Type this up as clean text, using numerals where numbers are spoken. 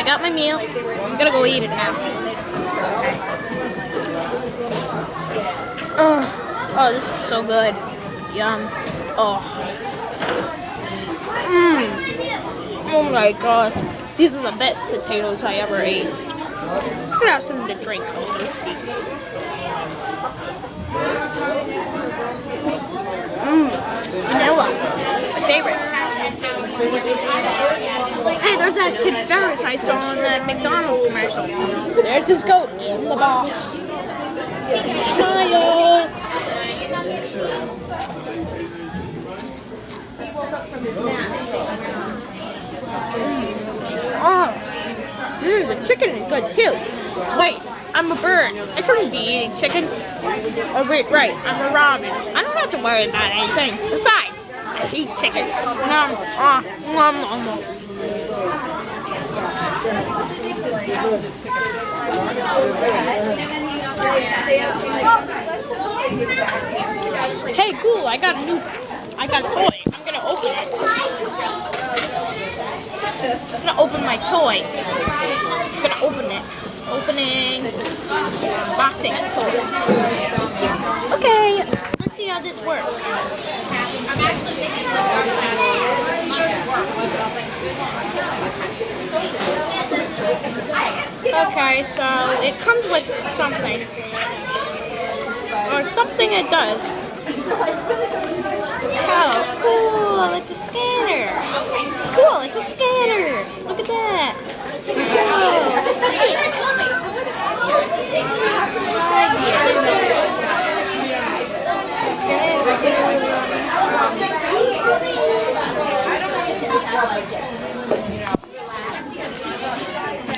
got my meal. I'm gonna go eat it now. Oh, this is so good. Yum. Oh. Oh my gosh. These are the best potatoes I ever ate. I'm gonna have something to drink. Vanilla. My favorite. Hey, there's that Kid Ferris I saw on that Mcdonald's commercial. There's his goat in the box. Smile. The chicken is good too. Wait, I'm a bird. I shouldn't be eating chicken. Oh wait, right, I'm a robin. I don't have to worry about anything. Besides, I eat chickens. Nom, nom, nom, nom. Hey, cool! I got a toy. I'm gonna open it. I'm gonna open my toy. I'm gonna open it. Opening. Boxing toy. Okay, let's see how this works. I'm actually thinking Okay, so it comes with something. Or something it does. Oh, cool, it's a scanner. Cool, it's a scanner. Look at that.